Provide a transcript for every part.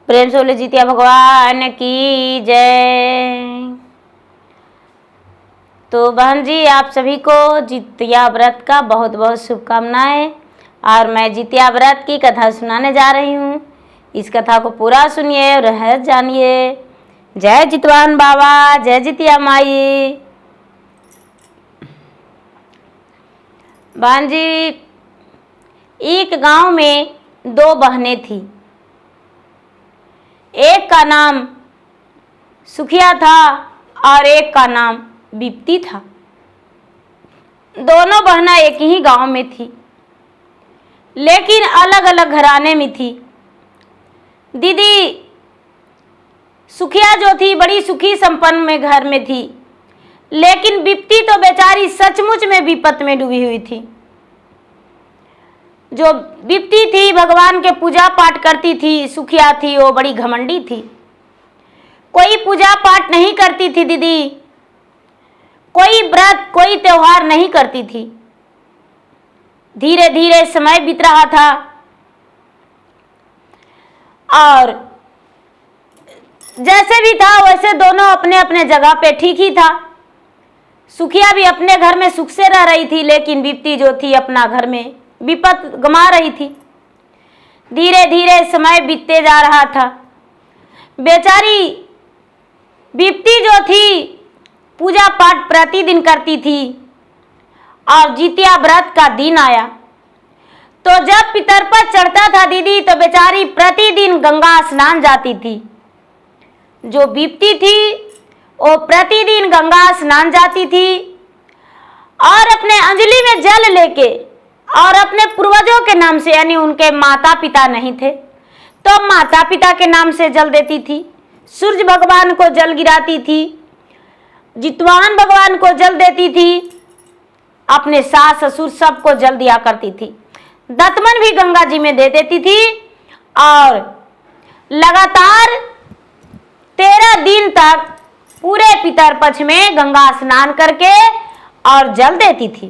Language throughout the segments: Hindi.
प्रेम से बोले जितिया भगवान की जय। तो बहन जी, आप सभी को जितिया व्रत का बहुत बहुत शुभकामनाएं। और मैं जितिया व्रत की कथा सुनाने जा रही हूँ। इस कथा को पूरा सुनिए और रहस्य जानिए। जय जितवान बाबा, जय जितिया माई। बहन जी, एक गांव में दो बहनें थी। एक का नाम सुखिया था और एक का नाम बिप्ती था। दोनों बहनें एक ही गांव में थी, लेकिन अलग अलग घराने में थी। दीदी सुखिया जो थी बड़ी सुखी संपन्न में घर में थी, लेकिन बिप्ती तो बेचारी सचमुच में विपत में डूबी हुई थी। जो बिप्ती थी भगवान के पूजा पाठ करती थी, सुखिया थी वो बड़ी घमंडी थी। कोई पूजा पाठ नहीं करती थी दीदी, कोई व्रत कोई त्योहार नहीं करती थी। धीरे धीरे समय बीत रहा था और जैसे भी था वैसे दोनों अपने अपने जगह पे ठीक ही था। सुखिया भी अपने घर में सुख से रह रही थी, लेकिन बिप्ती जो थी अपना घर में विपत गमा रही थी। धीरे धीरे समय बीतते जा रहा था। बेचारी बिप्ती जो थी पूजा पाठ प्रतिदिन करती थी और जितिया व्रत का दिन आया तो जब पितरपक्ष चढ़ता था दीदी, तो बेचारी प्रतिदिन गंगा स्नान जाती थी। जो बिप्ती थी वो प्रतिदिन गंगा स्नान जाती थी और अपने अंजलि में जल लेके और अपने पूर्वजों के नाम से, यानी उनके माता पिता नहीं थे तो माता पिता के नाम से जल देती थी। सूर्य भगवान को जल गिराती थी, जितवान भगवान को जल देती थी, अपने सास ससुर सबको जल दिया करती थी। दतमन भी गंगा जी में दे देती थी और लगातार 13 दिन तक पूरे पितरपक्ष में गंगा स्नान करके और जल देती थी।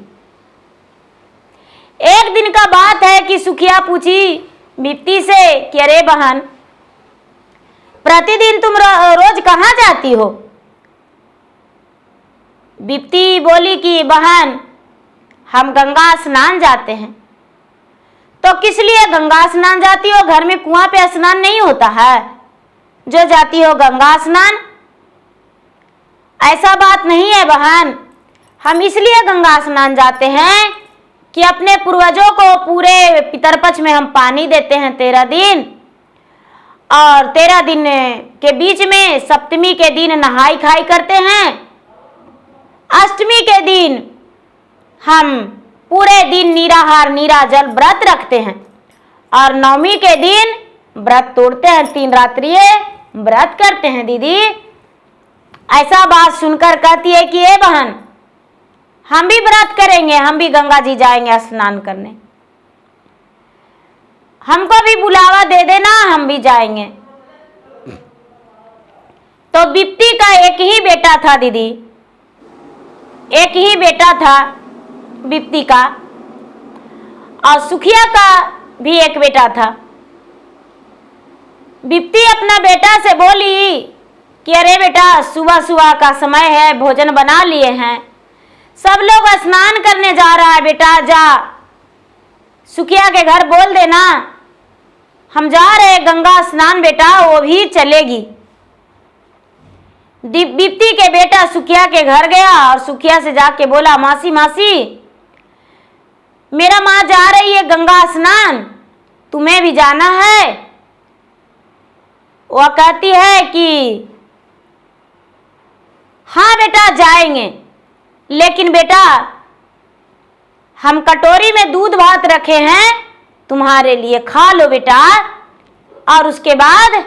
एक दिन का बात है कि सुखिया पूछी बिप्ती से कि अरे बहन, प्रतिदिन तुम रोज कहाँ जाती हो? बिप्ती बोली कि बहन हम गंगा स्नान जाते हैं। तो किस लिए गंगा स्नान जाती हो? घर में कुआं पे स्नान नहीं होता है जो जाती हो गंगा स्नान? ऐसा बात नहीं है बहन, हम इसलिए गंगा स्नान जाते हैं कि अपने पूर्वजों को पूरे पितरपक्ष में हम पानी देते हैं 13 दिन, और 13 दिन के बीच में सप्तमी के दिन नहाई खाई करते हैं, अष्टमी के दिन हम पूरे दिन निराहार निराजल व्रत रखते हैं और नवमी के दिन व्रत तोड़ते हैं, 3 रात्रि व्रत करते हैं। दीदी ऐसा बात सुनकर कहती है कि ए बहन, हम भी व्रत करेंगे, हम भी गंगा जी जाएंगे स्नान करने, हमको भी बुलावा दे देना, हम भी जाएंगे। तो बिप्ती का एक ही बेटा था दीदी, एक ही बेटा था बिप्ती का, और सुखिया का भी एक बेटा था। बिप्ती अपना बेटा से बोली कि अरे बेटा, सुबह सुबह का समय है, भोजन बना लिए हैं, सब लोग स्नान करने जा रहा है, बेटा जा सुखिया के घर बोल देना हम जा रहे गंगा स्नान, बेटा वो भी चलेगी। बिप्ती के बेटा सुखिया के घर गया और सुखिया से जाके बोला, मासी मासी मेरा माँ जा रही है गंगा स्नान, तुम्हें भी जाना है? वह कहती है कि हाँ बेटा जाएंगे, लेकिन बेटा हम कटोरी में दूध भात रखे हैं तुम्हारे लिए, खा लो बेटा और उसके बाद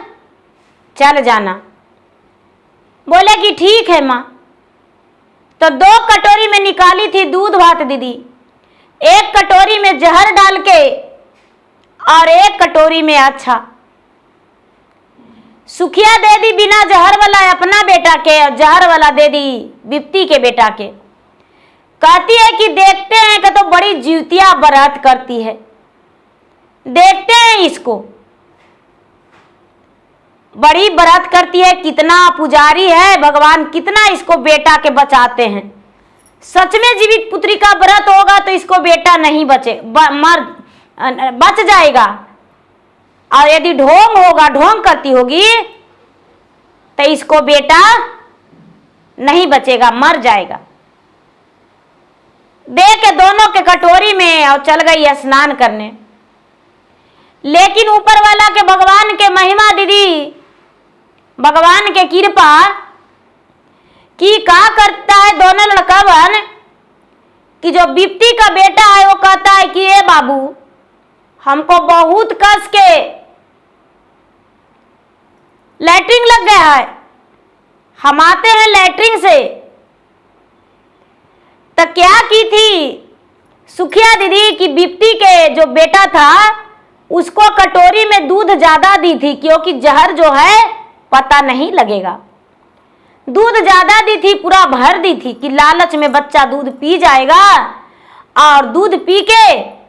चल जाना। बोले कि ठीक है माँ। तो 2 कटोरी में निकाली थी दूध भात दीदी, एक कटोरी में जहर डाल के और एक कटोरी में अच्छा। सुखिया दे दी बिना जहर वाला अपना बेटा के, और जहर वाला दे दी बिप्ती के बेटा के। कहती है कि देखते हैं कि तो बड़ी जितिया व्रत करती है, देखते हैं इसको। बड़ी व्रत करती है, कितना पुजारी है, भगवान कितना इसको बेटा के बचाते हैं। सच में जीवित पुत्री का व्रत होगा तो इसको बेटा नहीं बच जाएगा। और यदि ढोंग होगा, ढोंग करती होगी तो इसको बेटा नहीं बचेगा, मर जाएगा। दे के दोनों के कटोरी में और चल गई स्नान करने। लेकिन ऊपर वाला के भगवान के महिमा दीदी, भगवान के कृपा कि क्या करता है दोनों लड़का बन कि जो बिप्ती का बेटा है वो कहता है कि ए बाबू, हमको बहुत कस के लैट्रिन लग गया है, हम आते हैं लैट्रिन से। तो क्या की थी सुखिया दीदी कि बिप्ती के जो बेटा था उसको कटोरी में दूध ज्यादा दी थी, क्योंकि जहर जो है पता नहीं लगेगा। दूध ज्यादा दी थी, पूरा भर दी थी कि लालच में बच्चा दूध पी जाएगा और दूध पी के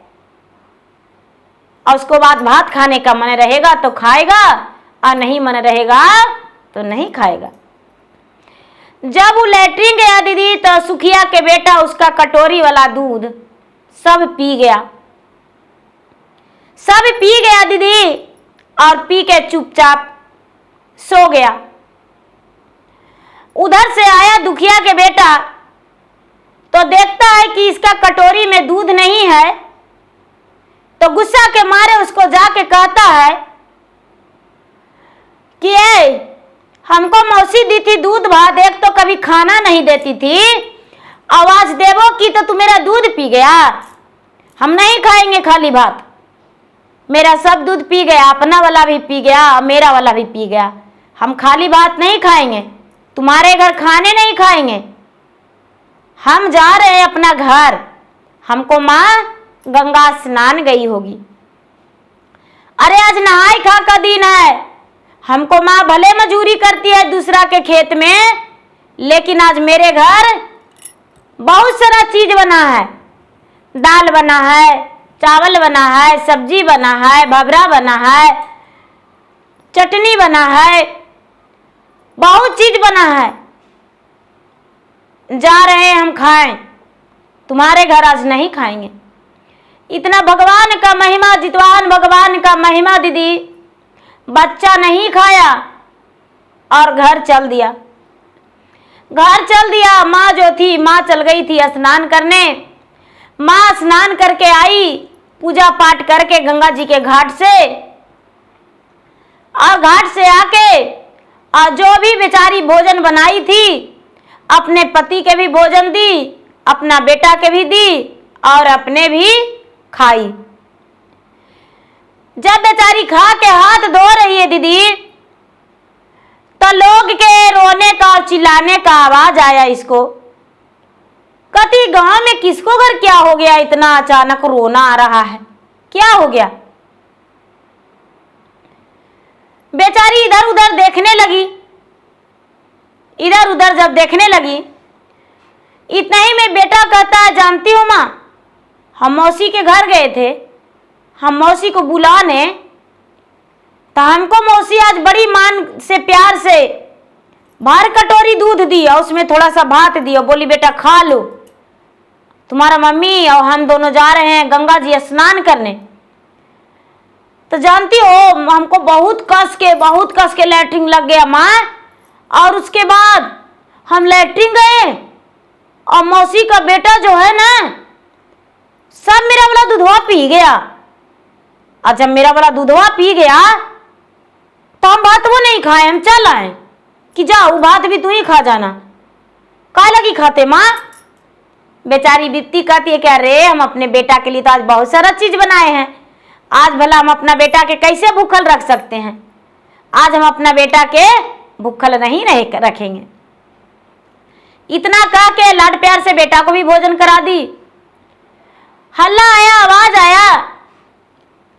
और उसको बाद भात खाने का मन रहेगा तो खाएगा और नहीं मन रहेगा तो नहीं खाएगा। जब वो लैट्रिन गया दीदी तो सुखिया के बेटा उसका कटोरी वाला दूध सब पी गया, सब पी गया दीदी, और पी के चुपचाप सो गया। उधर से आया दुखिया के बेटा तो देखता है कि इसका कटोरी में दूध नहीं है, तो गुस्सा के मारे उसको जाके कहता है कि हमको मौसी दी थी दूध भात, एक तो कभी खाना नहीं देती थी, आवाज देवो की तो तू मेरा दूध पी गया, हम नहीं खाएंगे खाली भात, मेरा सब दूध पी गया, अपना वाला भी पी गया, मेरा वाला भी पी गया, हम खाली भात नहीं खाएंगे, तुम्हारे घर खाने नहीं खाएंगे, हम जा रहे हैं अपना घर, हमको माँ गंगा स्नान गई होगी। अरे आज नहाई खा का दिन है, हमको माँ भले मजूरी करती है दूसरा के खेत में, लेकिन आज मेरे घर बहुत सारा चीज बना है, दाल बना है, चावल बना है, सब्जी बना है, भबरा बना है, चटनी बना है, बहुत चीज बना है, जा रहे हैं हम खाएं, तुम्हारे घर आज नहीं खाएंगे। इतना भगवान का महिमा, जितवान भगवान का महिमा दीदी, बच्चा नहीं खाया और घर चल दिया, घर चल दिया। माँ जो थी, माँ चल गई थी स्नान करने, माँ स्नान करके आई, पूजा पाठ करके गंगा जी के घाट से, और घाट से आके और जो भी बेचारी भोजन बनाई थी अपने पति के भी भोजन दी, अपना बेटा के भी दी और अपने भी खाई। जब बेचारी खा के हाथ धो रही है दीदी तो लोग के रोने का और चिल्लाने का आवाज आया इसको, कहती गांव में किसको घर क्या हो गया, इतना अचानक रोना आ रहा है, क्या हो गया। बेचारी इधर उधर देखने लगी, इधर उधर जब देखने लगी, इतना ही में बेटा कहता है जानती हो माँ, हम मौसी के घर गए थे, हम मौसी को बुलाने, तो हमको मौसी आज बड़ी मान से प्यार से बाहर कटोरी दूध दी और उसमें थोड़ा सा भात दिया, बोली बेटा खा लो, तुम्हारा मम्मी और हम दोनों जा रहे हैं गंगा जी स्नान करने। तो जानती हो हमको बहुत कस के लैट्रिन लग गया माँ, और उसके बाद हम लैट्रिन गए और मौसी का बेटा जो है ना सब मेरा वाला दूधवा पी गया, और जब मेरा वाला दूधवा पी गया तो हम भात वो नहीं खाए, हम चल आए कि जाओ भात भी तू ही खा जाना। का लगी खाते माँ। बेचारी बिप्ती कहती है क्या रे, हम अपने बेटा के लिए तो आज बहुत सारा चीज बनाए हैं, आज भला हम अपना बेटा के कैसे भूखल रख सकते हैं, आज हम अपना बेटा के भूखल नहीं रखेंगे। इतना कह के लाड प्यार से बेटा को भी भोजन करा दी। हल्ला आया, आवाज आया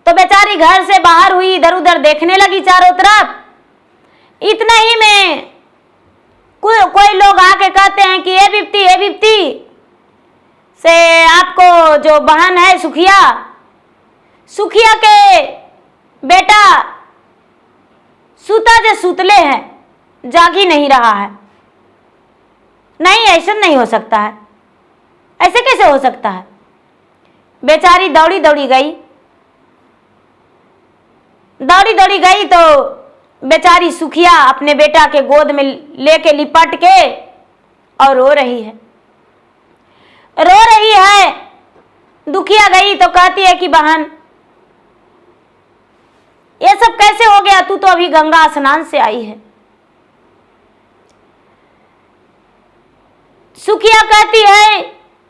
तो बेचारी घर से बाहर हुई, इधर उधर देखने लगी चारों तरफ। इतना ही में कोई लोग आके कहते हैं कि ए बिप्ती से आपको जो बहन है सुखिया के बेटा सूता जे सुतले हैं, जाग ही नहीं रहा है। नहीं, ऐसा नहीं हो सकता है, ऐसे कैसे हो सकता है। बेचारी दौड़ी दौड़ी गई, दौड़ी दौड़ी गई तो बेचारी सुखिया अपने बेटा के गोद में लेके लिपट के और रो रही है, रो रही है। दुखिया गई तो कहती है कि बहन, ये सब कैसे हो गया, तू तो अभी गंगा स्नान से आई है। सुखिया कहती है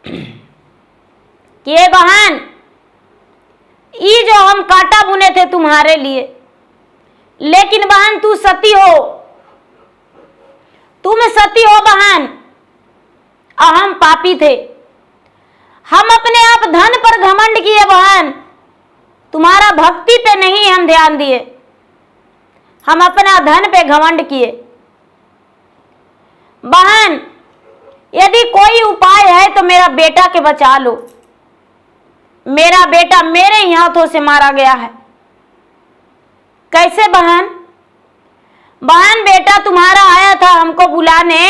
कि ये बहन, ये जो हम कांटा बुने थे तुम्हारे लिए, लेकिन बहन तू सती हो, तुम सती हो बहन, और हम पापी थे। हम अपने आप धन पर घमंड किए बहन, तुम्हारा भक्ति पे नहीं हम ध्यान दिए, हम अपना धन पे घमंड किए। बहन, यदि कोई उपाय है तो मेरा बेटा के बचा लो, मेरा बेटा मेरे ही हाथों से मारा गया है। कैसे बहन? बहन, बेटा तुम्हारा आया था हमको बुलाने,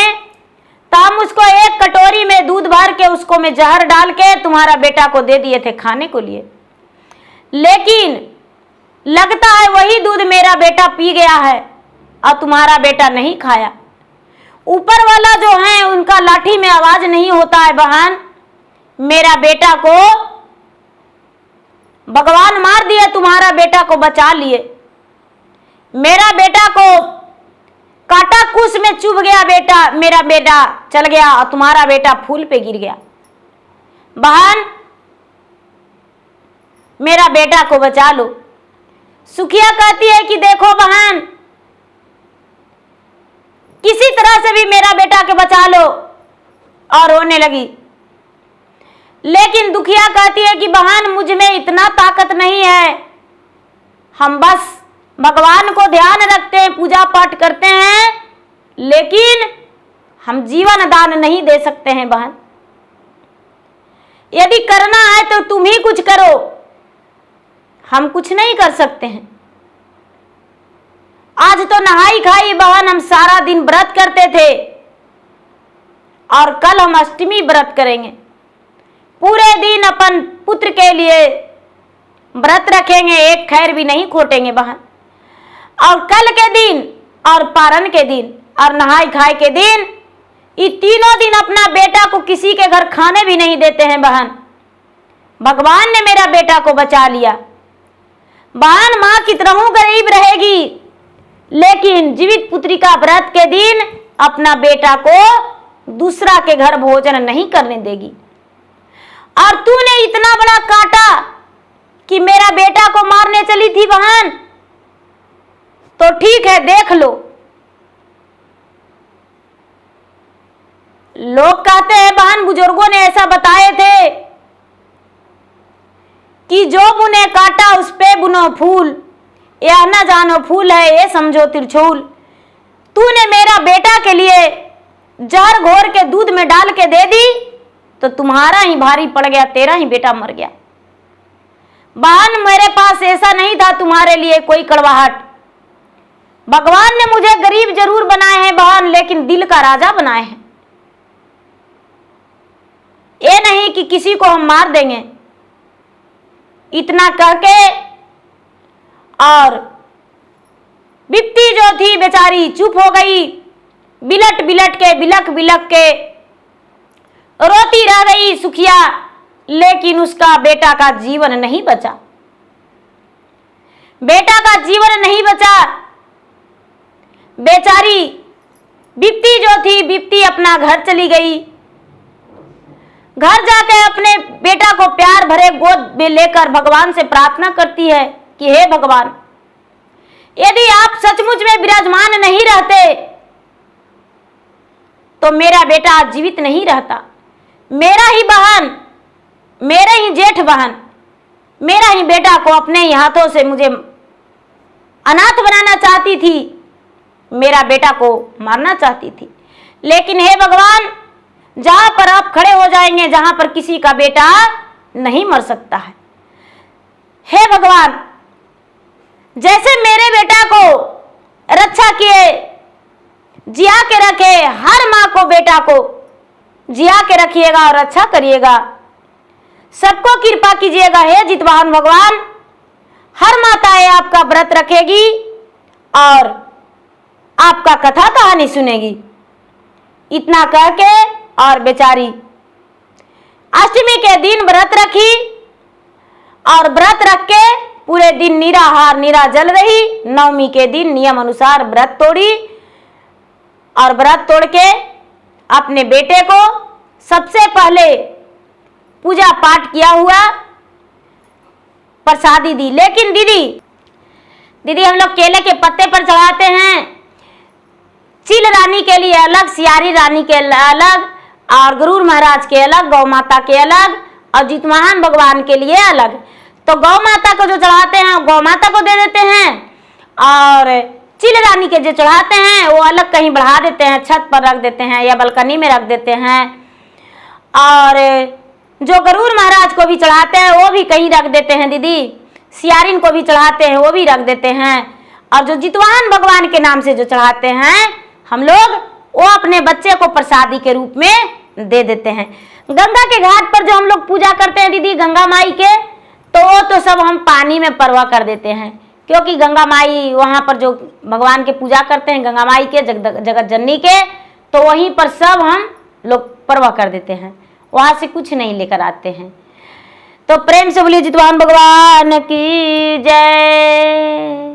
तो हम उसको एक कटोरी में दूध भर के उसको में जहर डाल के तुम्हारा बेटा को दे दिए थे खाने को लिए, लेकिन लगता है वही दूध मेरा बेटा पी गया है और तुम्हारा बेटा नहीं खाया। ऊपर वाला जो है उनका लाठी में आवाज नहीं होता है बहन, मेरा बेटा को भगवान मार दिए, तुम्हारा बेटा को बचा लिए। मेरा बेटा को कांटा कुश में चुभ गया, बेटा मेरा बेटा चल गया और तुम्हारा बेटा फूल पे गिर गया। बहन, मेरा बेटा को बचा लो। सुखिया कहती है कि देखो बहन, किसी तरह से भी मेरा बेटा के बचा लो, और रोने लगी। लेकिन दुखिया कहती है कि बहन, मुझ में इतना ताकत नहीं है, हम बस भगवान को ध्यान रखते हैं, पूजा पाठ करते हैं, लेकिन हम जीवन दान नहीं दे सकते हैं। बहन, यदि करना है तो तुम ही कुछ करो, हम कुछ नहीं कर सकते हैं। आज तो नहाई खाई बहन हम सारा दिन व्रत करते थे, और कल हम अष्टमी व्रत करेंगे। पूरे दिन अपन पुत्र के लिए व्रत रखेंगे, एक खैर भी नहीं खोटेंगे बहन। और कल के दिन और पारण के दिन और नहाई खाई के दिन, ये तीनों दिन अपना बेटा को किसी के घर खाने भी नहीं देते हैं बहन। भगवान ने मेरा बेटा को बचा लिया। बहन, मां कितना गरीब रहेगी, लेकिन जीवित पुत्री का व्रत के दिन अपना बेटा को दूसरा के घर भोजन नहीं करने देगी। और तूने इतना बड़ा कांटा कि मेरा बेटा को मारने चली थी बहन, तो ठीक है देख लो। लोग कहते हैं बहन, बुजुर्गों ने ऐसा बताए थे कि जो बुने कांटा उस पे बुनो फूल, यह न जानो फूल है ये समझो त्रिशूल। तूने मेरा बेटा के लिए जहर घोर के दूध में डाल के दे दी, तो तुम्हारा ही भारी पड़ गया, तेरा ही बेटा मर गया। बहन, मेरे पास ऐसा नहीं था तुम्हारे लिए कोई कड़वाहट। भगवान ने मुझे गरीब जरूर बनाए हैं बहन, लेकिन दिल का राजा बनाए हैं। ये नहीं कि किसी को हम मार देंगे। इतना कह के और बिप्ती जो थी बेचारी चुप हो गई, बिलट बिलट के बिलक बिलक के रोती रह गई सुखिया, लेकिन उसका बेटा का जीवन नहीं बचा, बेटा का जीवन नहीं बचा। बेचारी बिप्ती जो थी, बिप्ती अपना घर चली गई। घर जाके अपने बेटा को प्यार भरे गोद में लेकर भगवान से प्रार्थना करती है कि हे भगवान, यदि आप सचमुच में विराजमान नहीं रहते तो मेरा बेटा आज जीवित नहीं रहता। मेरा ही बहन, मेरे ही जेठ बहन, मेरा ही बेटा को अपने ही हाथों से मुझे अनाथ बनाना चाहती थी, मेरा बेटा को मारना चाहती थी। लेकिन हे भगवान, जहां पर आप खड़े हो जाएंगे, जहां पर किसी का बेटा नहीं मर सकता है, हे भगवान, जैसे मेरे बेटा को जिया के रखे, हर माँ को बेटा को जिया के रखिएगा और अच्छा करिएगा। सबको कृपा कीजिएगा हे जितवाहन भगवान। हर माताएं आपका व्रत रखेगी और आपका कथा कहानी सुनेगी। इतना कह के और बेचारी अष्टमी के दिन व्रत रखी और व्रत रख के पूरे दिन निराहार निराजल रही। नवमी के दिन नियम अनुसार व्रत तोड़ी और व्रत तोड़ के अपने बेटे को सबसे पहले पूजा पाठ किया हुआ प्रसादी दी। लेकिन दीदी हम लोग केले के पत्ते पर चढ़ाते हैं। चील रानी के लिए अलग, सियारी रानी के अलग, और गरुड़ महाराज के अलग, गौ माता के अलग और जितवाहन भगवान के लिए अलग। तो गौ माता को जो चढ़ाते हैं गौ माता को दे देते हैं और चील रानी के जो चढ़ाते हैं वो अलग कहीं बढ़ा देते हैं, छत पर रख देते हैं या बालकनी में रख देते हैं। और जो गरुड़ महाराज को भी चढ़ाते हैं वो भी कहीं रख देते हैं दीदी। सियारिन को भी चढ़ाते हैं वो भी रख देते हैं। और जो जितवाहन भगवान के नाम से जो चढ़ाते हैं हम लोग, वो अपने बच्चे को प्रसादी के रूप में दे देते हैं। गंगा के घाट पर जो हम लोग पूजा करते हैं दीदी गंगा माई के, तो वो तो सब हम पानी में परवा कर देते हैं, क्योंकि गंगा माई वहाँ पर जो भगवान के पूजा करते हैं गंगा माई के, जगत जननी के, तो वहीं पर सब हम लोग परवा कर देते हैं, वहाँ से कुछ नहीं लेकर आते हैं। तो प्रेम से बोलिए जितवाहन भगवान की जय।